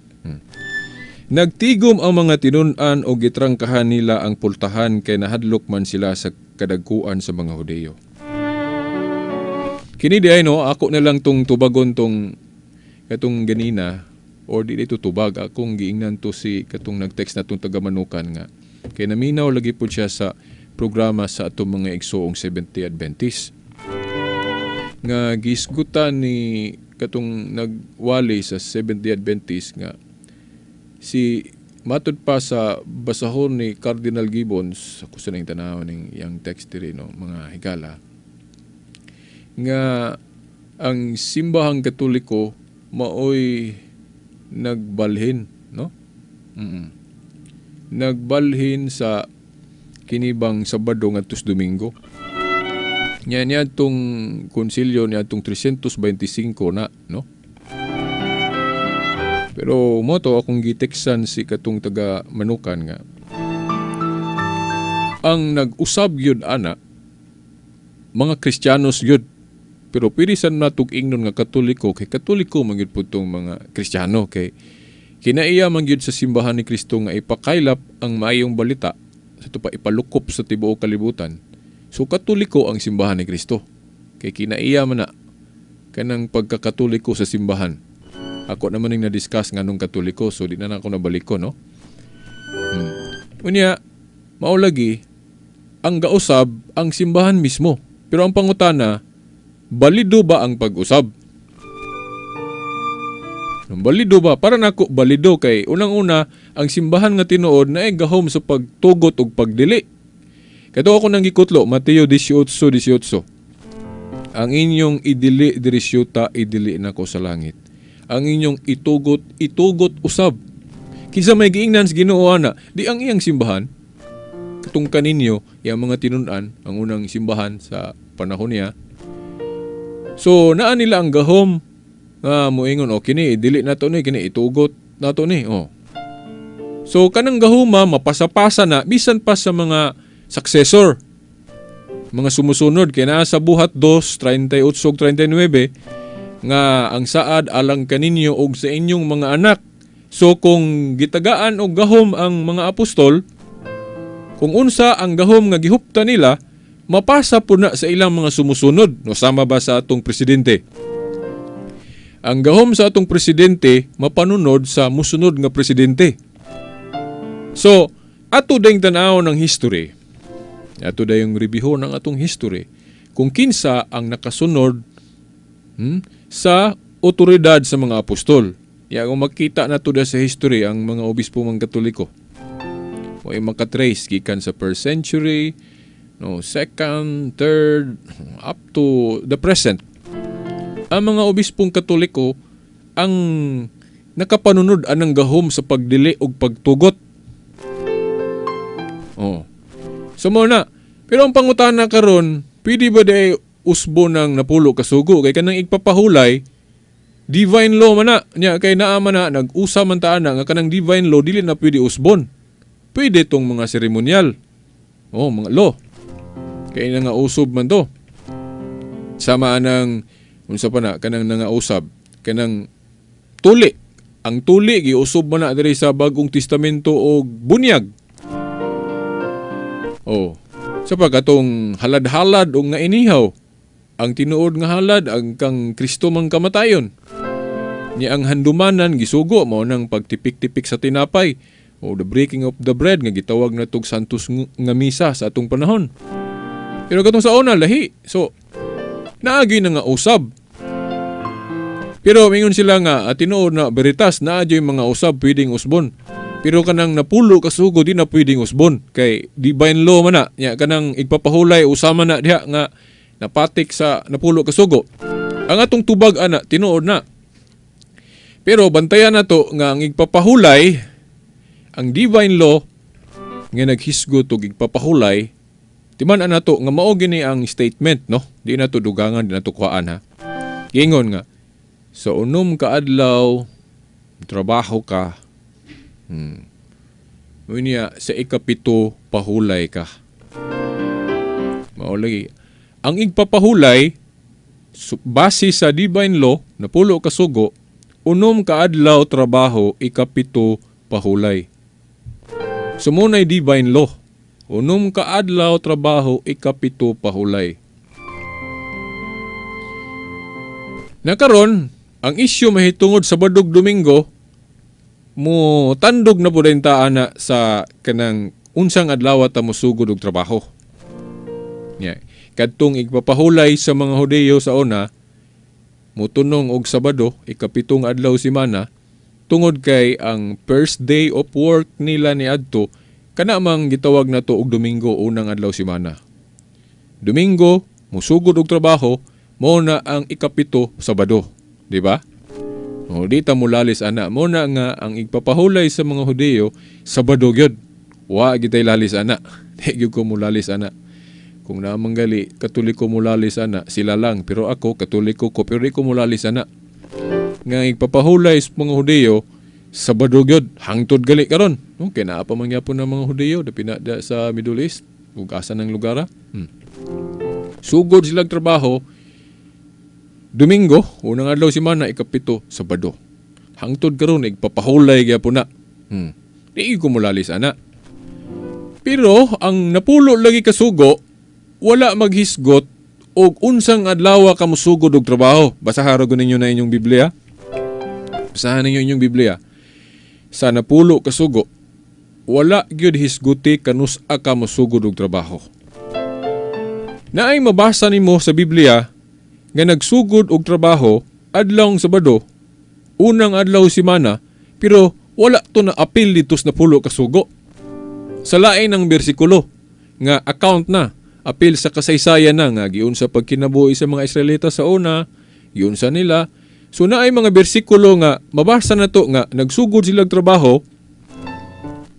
Nagtigom ang mga tinun-an o gitrangkahan nila ang pultahan kay nahadlok man sila sa kadagkuan sa mga Hudeyo. Kini di ay no, ako na lang tong tubagon tong katong ganina or di dito tubag akong giingnan to si katong nag-text na tong taga-Manukan nga. Kay naminaw lagi po siya sa programa sa atong mga igsoong Seventh-day Adventist. Nga gisgutan ni katong nagwali sa Seventh-day Adventist nga si matud pa sa basahon ni Cardinal Gibbons, ako sa nang tanaw ng yang text diri no, mga higala, nga ang simbahang Katoliko maoy nagbalhin, no? Nagbalhin sa kinibang Sabado ngadto Domingo. Niya tong konsilyo niya tong 325 na, no? Pero mo to akong giteksan si katong taga Manukan nga. Ang nag-usab yun ana mga Kristiyanos yun. Pero pwede sa natug ingnon nga Katoliko kay Katoliko man gyud pud tong mga Kristiyano kay kinaiya man gyud sa simbahan ni Kristo nga ipakaylap ang maayong balita sa pa ipalukop sa tibuok kalibutan. So Katoliko ang simbahan ni Kristo. Kay kinaiya man na kanang pagkakatoliko sa simbahan. Ako naman ning na-discuss nganong Katoliko so di na ako nabalik ko, no? Unya mao lagi ang gausab ang simbahan mismo. Pero ang pangutana, balido ba ang pag-usab? Balido ba? Para nako balido kay unang-una ang simbahan nga tinuod na gahom sa pagtugot ug pagdili. Kato ako nang gikutlo Mateo 18:18. Ang inyong idili diri syuta idili nako sa langit. Ang inyong itugot usab. Kinsa may giingnan sa Ginoo ana, di ang iyang simbahan katong kaninyo yang mga tinun-an ang unang simbahan sa panahon niya. So naa nila ang gahom moingon kini dili nato ni kini itugot nato ni. So kanang gahuma mapasapasa na bisan pa sa mga successor. Mga sumusunod kay naa sa buhat 2:38-39 nga ang saad alang kaninyo og sa inyong mga anak. So kung gitagaan og gahom ang mga apostol, kung unsa ang gahom nga gihupta nila, mapasa po na sa ilang mga sumusunod. No, sama ba sa atong presidente? Ang gahom sa atong presidente mapanunod sa musunod nga presidente. So, ato dayong tanaw ng history. Ato dayong review ng atong history. Kung kinsa ang nakasunod sa otoridad sa mga apostol. Kung makita na to sa history ang mga obispo mga Katoliko. O ay makatrace gikan sa first century, no, second, third, up to the present. Ang mga obispong Katoliko ang nakapanunod anang gahom sa pagdili og pagtugot. Oh. So mo na. Pero ang pangutana karon, pwede ba day usbo ng napulo kasugo kay kanang igpapahulay divine law man na. Nya kay naa man na nag-usa man ta ana nga kanang divine law dili na pwede usbon. Pwede tong mga seremonyal. Oh, mga law. Kay na nga usob man to. Sama anang unsa pa na kanang nangausab kanang tuli. Ang tuli giusob man na diri sa Bagong Testamento og bunyag. Oh. Sa pagkatong halad-halad o nga inihaw. Ang tinuod nga halad ang kang Kristo mang kamatayon. Ni ang handumanan gisugo mao nang pagtipik-tipik sa tinapay o the breaking of the bread nga gitawag na tog Santos nga misa sa atong panahon. Pero katong sa una lahi. So naagi na nga usab. Pero mingon sila nga tinuod na veritas na adyoy mga usab pwedeng usbon. Pero kanang napulo kasugo di na pwedeng usbon kay divine law man na. Nya kanang igpapahulay usama na diha nga napatik sa napulo kasugo. Ang atong tubag ana tinuod na. Pero bantayan na to nga ang igpapahulay ang divine law nga naghisgot og igpapahulay timan ana to nga mao gini ang statement no. Di na to dugangan, di na to kuhaan ha. Gingon nga sa unom ka adlaw trabaho ka. Unya sa ikapito pahulay ka. Mao lagi. Ang igpapahulay base sa divine law napulo ka sugo, unom ka adlaw trabaho, ikapito pahulay. Sumunay divine law. Unom ka adlaw trabaho, ikapito pahulay. Nakaron, ang isyu mahitungod sa Sabadog Domingo mo tandog na po din taana sa kanang unsang adlaw ta mosugod og trabaho. Yeah. Kadtong igpapahulay sa mga Hudiyo sa una, mutunong og Sabado, ikapitong adlaw simana, tungod kay ang first day of work nila ni adto kana mang gitawag na to og Domingo, unang adlaw simana. Domingo, musugod og trabaho, mo na ang ikapito Sabado, di ba? O di ta mulalis ana, mo na nga ang igpapahulay sa mga Hudiyo Sabado gyud. Wa gitay lalis ana. Di gyud ko mulalis ana. Kung naamanggali, Katoliko mulalis ana, sila lang. Pero ako, Katoliko ko, pero di ko mulalis ana. Nga igpapahulay sa mga Hudiyo, Sabado gyud, hangtod gali karon. Okay, naa pa mangyapon ng mga Hudiyo, pinada sa Middle East, ug asa ng lugar. Sugod silang trabaho, Domingo, unang adlaw simana, ikapito, Sabado. Hangtod karon, igpapahulay gyapon na. Di ko mulalis ana. Pero, ang napulo lagi kasugo, wala maghisgot og unsang adlaw ka mosugod og trabaho. Basahan ko ninyo na inyong Biblia. Basahan ninyo inyong Biblia. Sa napulo kasugo, wala gyud hisguti kanus ka mosugod og trabaho. Naay mabasa nimo sa Biblia nga nagsugod og trabaho adlaw Sabado, unang adlaw simana, pero wala to na apil dito sa napulo kasugo. Sa lain ng bersikulo nga account na apil sa kasaysayan na nga giun sa pagkinabuhi sa mga Israelita sa una, giun sa nila. So naay mga bersikulo nga mabasa na to nga nagsugod sila trabaho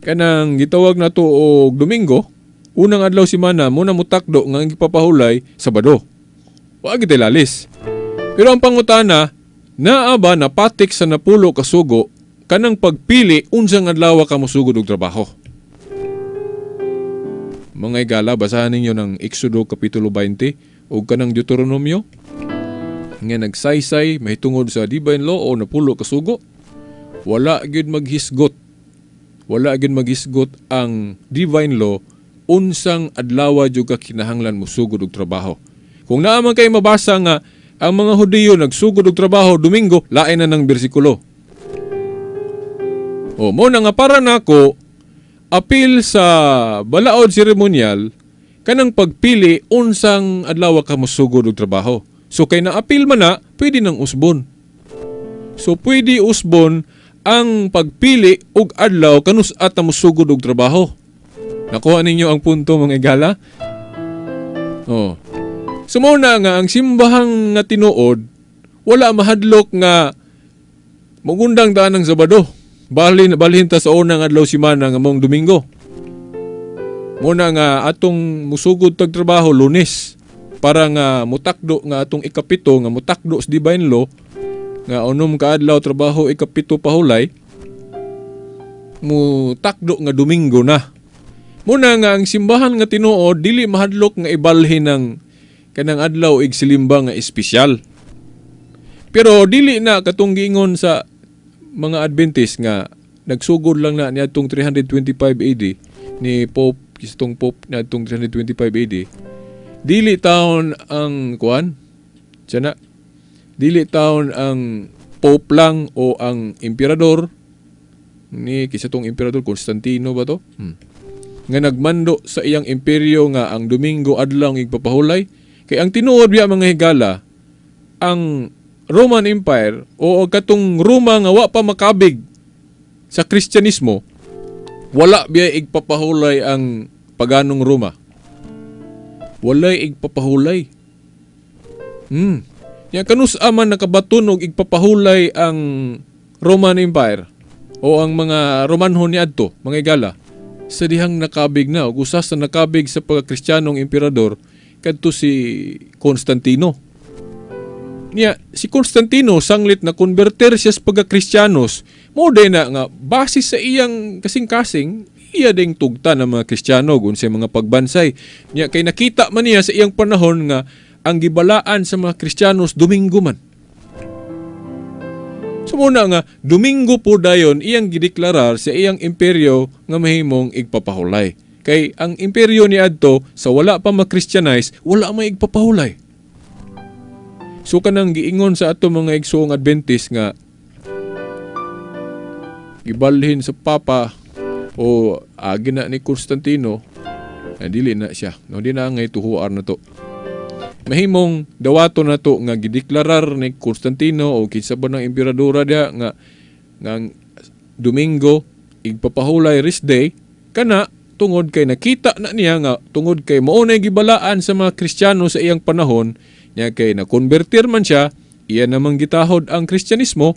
kanang gitawag na to og Domingo, unang adlaw simana, muna mutakdo nga gipapahulay Sabado. Wa gid lalis. Pero ang pangutana, naa ba napatik sa napulo kasugo kanang pagpili unsang adlaw ka mosugod og trabaho? Mga igala, basahan ninyo ng Exodo Kapitulo 20 o kanang Deuteronomio. Nga nagsaysay, may tungod sa divine law o napulo kasugo. Wala gyud maghisgot. Wala gyud maghisgot ang divine law unsang adlaw jud ka kinahanglan mo sugod og trabaho. Kung naaman kay mabasa nga ang mga Hudiyo nagsugod og trabaho Domingo, lain na ng bersikulo. O mo na nga para nako apil sa balaod seremonyal kanang pagpili unsang adlaw ka mosugod og trabaho. So kay naapil man na, pwede nang usbon. So pwede usbon ang pagpili og adlaw kanus at mosugod og trabaho. Nakuha ninyo ang punto mga igala? Oh. Sumuna nga ang simbahang nga tinuod, wala mahadlok nga magundang daan ng Sabado. Balhin ta sa unang adlaw simana nga mong Domingo. Muna nga atong musugod tag trabaho Lunes para nga mutakdo nga atong ikapito nga mutakdo sa divine law nga unom ka adlaw trabaho ikapito pahulay mutakdo nga Domingo na. Muna nga ang simbahan nga tinuod dili mahadlok nga ibalhin ng kanang adlaw ig silimba nga espesyal. Pero dili na katong giingon sa mga Adventist nga nagsugod lang na niadtong 325 AD ni Pope kitong Pope niadtong 325 AD. Dili taon ang kuan? Tiyan na. Dili taon ang Pope lang o ang emperador ni kisatong emperador Constantino ba to? Nga nagmando sa iyang imperyo nga ang Domingo adlaw ang igpapahulay. Kay ang tinuod biya mga higala, ang Roman Empire o katong Roma nga wa pa makabig sa Kristyanismo, wala biya igpapahulay ang paganong Roma. Walay igpapahulay. Yang kanus aman nakabaton og igpapahulay ang Roman Empire o ang mga Romanhon niadto, mga higala. Sa dihang nakabig na, o usas na nakabig sa pagkakristiyanong emperador, kadto si Constantino. Niya, si Constantino, sanglit na konverter siya sa pagkakristiyanos, mo din na nga, base sa iyang kasing-kasing, iya ding tugta ng mga Kristiyano, gun sa mga pagbansay. Niya, kay nakita man niya sa iyang panahon nga, ang gibalaan sa mga Kristiyanos, Domingo man. So muna nga, Domingo po dayon iyang gideklarar sa iyang imperyo nga mahimong igpapahulay. Kay ang imperyo ni adto sa wala pa ma-Christianize, wala may igpapahulay. So kanang giingon sa ato mga igsoong Adventist nga gibalhin sa Papa o agi na ni Constantino, dili na siya. No, di na ngay tuhuar na to. Mahimong dawato na to nga gideklarar ni Constantino o kinsa ba ng emperadora dia nga Domingo igpapahulay rest day kana tungod kay nakita na niya nga tungod kay mao nay gibalaan sa mga Kristiyano sa iyang panahon nya kay nakonvertir man siya iya namang gitahod ang Kristyanismo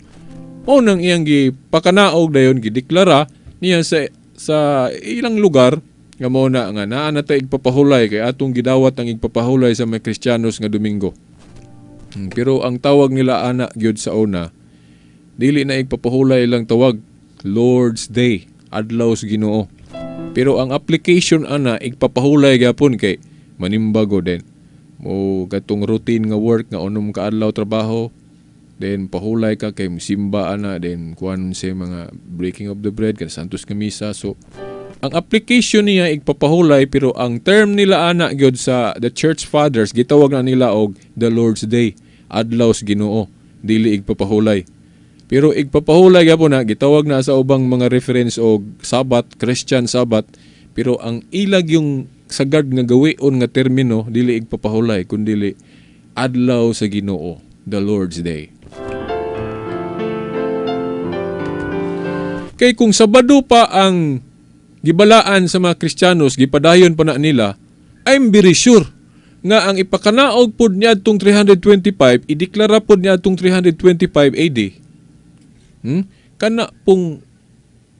mao nang iyang gipakanaog dayon gideklara niya sa ilang lugar nga mao na nga naa na ta igpapahulay kay atong gidawat ang igpapahulay sa mga Kristiyanos nga Domingo. Pero ang tawag nila ana gyud sa una dili na igpapahulay lang tawag Lord's Day, adlaw sa Ginoo. Pero ang application ana igpapahulay gyapon kay manimbago din. Mo katong routine nga work nga unom ka adlaw trabaho, then pahulay ka kay simba ana, then kuan sa mga breaking of the bread kan santos nga misa. So ang application niya igpapahulay pero ang term nila ana gyud sa the church fathers gitawag na nila og the Lord's Day, adlaw sa Ginoo, dili igpapahulay. Pero igpapahulay gyapon na gitawag na sa ubang mga reference og Sabat, Christian Sabat, pero ang ilag yung sagad nga gawion nga termino dili igpapahulay kundi adlaw sa Ginoo, the Lord's Day. Kay kung Sabado pa ang gibalaan sa mga Kristiyanos, gipadayon pa na nila, I'm very sure nga ang ipakanaog pod niya atong 325, ideklara pod niya atong 325 AD. Kana pong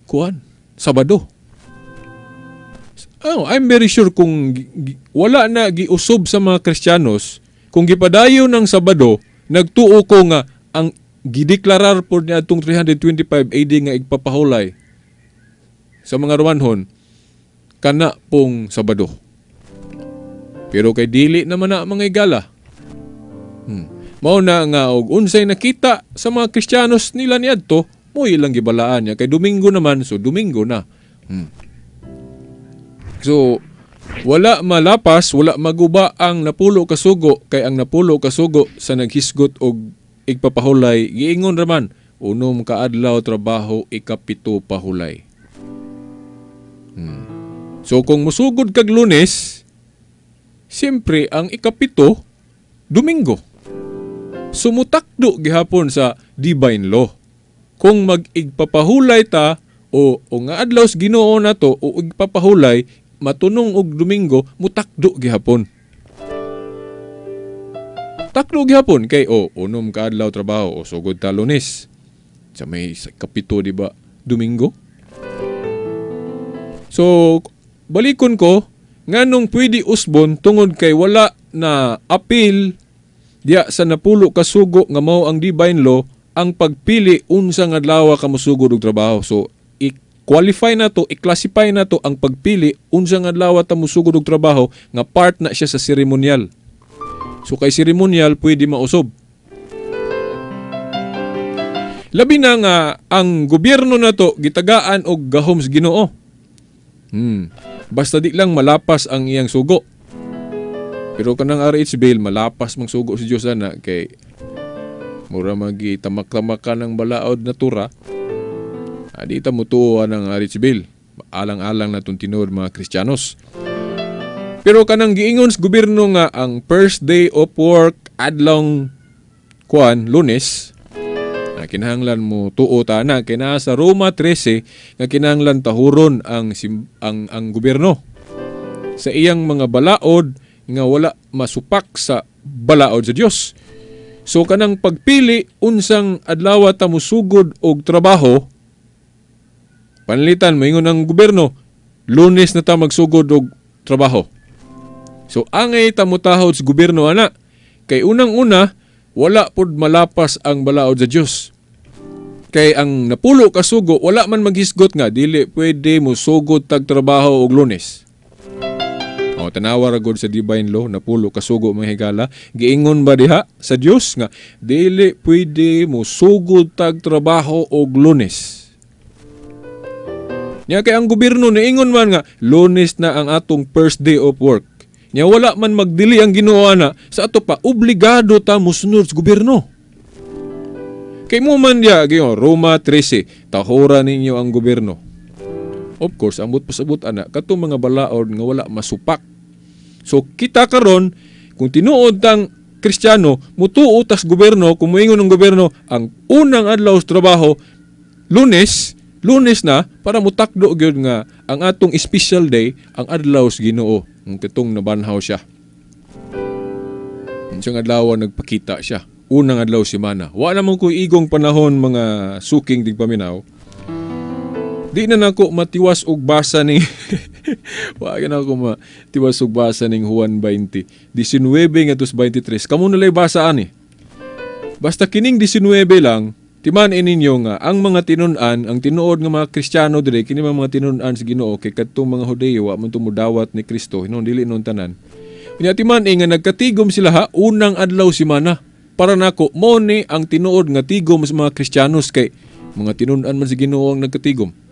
kuan, Sabado. I'm very sure kung wala na giusob sa mga Kristiyanos, kung gipadayon ng Sabado, nagtuo ko nga ang gideklarar pod niya atong 325 AD nga igpapahulay sa mga Romanhon, kana pong Sabado. Pero kay dili naman na mga higala. Mao na nga og unsay nakita sa mga Kristiyanos nila niadto, mo ilang gibalaan niya kay Domingo naman, so Domingo na. So wala malapas, wala maguba ang napulo ka sugo, kay ang napulo ka sugo sa naghisgot og igpapahulay giingon raman unom ka adlaw trabaho ikapito pahulay. So kung musugod kag Lunes, siyempre ang ikapito Domingo. Sumutakdo gihapon sa divine law. Kung mag-igpapahulay ta o nga adlaw sa Ginoo nato o igpapahulay matunong og Domingo, mutakdo gihapon. Takdo gihapon kay unom ka adlaw trabaho o sugod ta Lunes. Sa may kapito di ba Domingo? So balikon ko nganong pwede usbon tungod kay wala na appeal diya sa napulo ka sugo nga mao ang divine law ang pagpili unsa nga adlaw ka mosugod og trabaho. So i-qualify na to, i-classify na to ang pagpili unsa nga adlaw ta mosugod og trabaho nga part na siya sa seremonyal. So kay seremonyal pwede mausob. Labi na nga ang gobyerno na to gitagaan og gahom sa Ginoo. Basta di lang malapas ang iyang sugo. Pero kanang RH Bill, malapas mang sugo si Diyos na kay mura magitamak-tamakan ng balaod na tura. Di ta mutuo ng RH Bill. Alang-alang na itong tinuod mga Kristiyanos. Pero kanang giingon sa gobyerno nga ang first day of work adlong Lunes, kinahanglan mo tuo ta na kay naa sa Roma 13 nga kinahanglan tahuron ang gobyerno sa iyang mga balaod nga wala masupak sa balaod sa Dios. So kanang pagpili unsang adlaw ta mosugod og trabaho, panlitan moingon ang gobyerno, Lunes na ta magsugod og trabaho. So angay ta motahod sa gobyerno ana kay unang-una wala pud malapas ang balaod sa Dios. Kay ang napulo ka sugo wala man maghisgot nga dili pwede mosugod tag trabaho og Lunes. Tanawa ra gud sa divine law, napulo ka sugo mga higala, giingon ba diha sa Dios nga dili pwede mosugod tag trabaho og Lunes. Nya kay ang gobyerno niingon man nga Lunes na ang atong first day of work. Nya wala man magdili ang Ginoo ana, sa ato pa obligado ta mosunod sa gobyerno. Kay mo man diya Roma 13, tahura ninyo ang gobyerno. Of course, ambot pasabot ana katong mga balaod nga wala masupak. So kita karon kung tinuod tang Kristiyano mutuo tas gobyerno, kung moingon ng gobyerno ang unang adlaw sa trabaho Lunes na para mutakdo gyud nga ang atong special day ang adlaw sa Ginoo, ang katong nabanhaw siya. Unsang adlaw nagpakita siya, unang adlaw semana. Wa namang ko igong panahon mga suking digpaminaw. Di na nako matiwas og basa ni wa na ako matiwas og basa ning Juan 20 19 ngadtos 23. Kamo nalay basa ani. Basta kining 19 lang, timan-in ninyo nga ang mga tinun-an, ang tinuod nga mga Kristiyano dire kini mga tinun-an sa Ginoo kay kadtong mga Hudiyo wa man tumudawat ni Kristo hinon dili non tanan. Unya timan-in nga nagkatigom sila ha unang adlaw semana. Para nako mo ni ang tinuod nga tigom sa mga Kristiyanos kay mga tinun-an man sa Ginoo ang nagkatigom.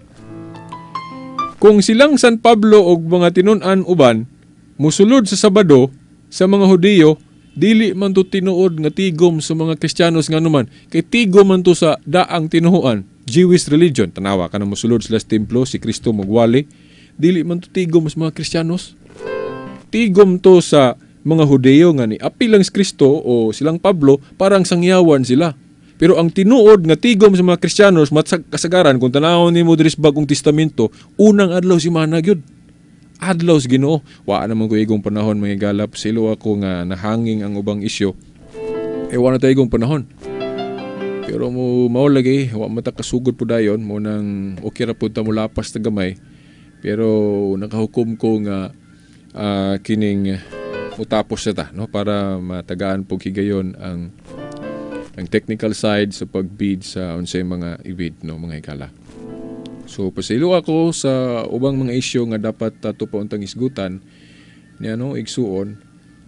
Kung silang San Pablo o mga tinun-an uban, musulod sa Sabado sa mga Hudiyo, dili man to tinuod nga tigom sa mga Kristiyanos nga naman, kay tigom man to sa daang tinuhuan, Jewish religion. Tanawa ka na musulod sila sa templo, si Kristo magwali, dili man to tigom sa mga Kristiyanos. Tigom to sa mga Hudiyo nga ni apil lang si Kristo o silang Pablo, parang sangyawan sila. Pero ang tinuod nga tigom sa mga Kristiyanos kasagaran kung tanawon nimo diri sa Bagong Testamento, unang adlaw semana gyud. Adlaw sa Ginoo. Wa naman ko igong panahon mga galap silo ako nga nahanging ang ubang isyu. Wa na tayo igong panahon. Pero mo mao lagi wa mata kasugod pud dayon mo nang okay ra pud ta mo lapas ta gamay. Pero nakahukom ko nga kining utapos ta no para matagaan pug higayon ang technical side sa pagbid sa unsay mga ibid no mga higala. So pasaylo ako sa ubang mga isyu nga dapat ato pa untang isgutan niya no igsuon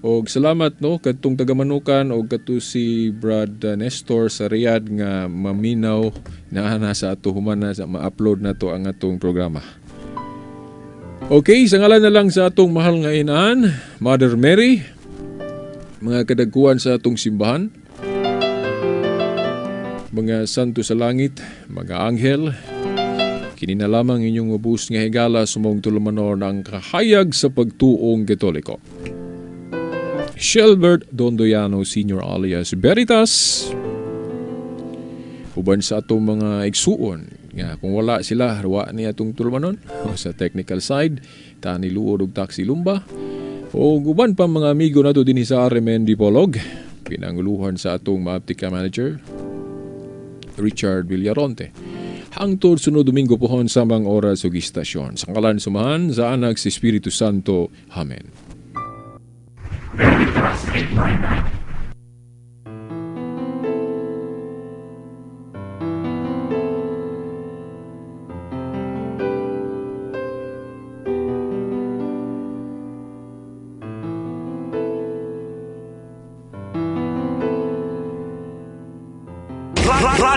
Og salamat no kadtong tagamanukan og kadto si Brad Nestor sa Riyadh nga maminaw na sa ato human na sa ma-upload na to ang atong programa. Okay, sa ngalan na lang sa atong mahal nga inaan, Mother Mary, mga kadagkuhan sa atong simbahan, mga santo sa langit, mga anghel, kini na lamang inyong ubos nga higala sumong tulumanon ang kahayag sa pagtuong Katoliko. Shelbert Dondoyano Sr. alias Veritas, uban sa atong mga igsuon nga kung wala sila wa ni atong tulumanon sa technical side tani luod og taxi lumba o uban pa mga amigo nato dinhi sa Remen Dipolog, pinanguluhan sa atong Maaptika manager Richard Villaronte. Hangtod sunod Domingo pohon samang oras ug istasyon. Sa ngalan sumahan sa Anak si Espiritu Santo. Amen.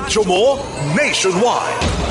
Radyo mo nationwide.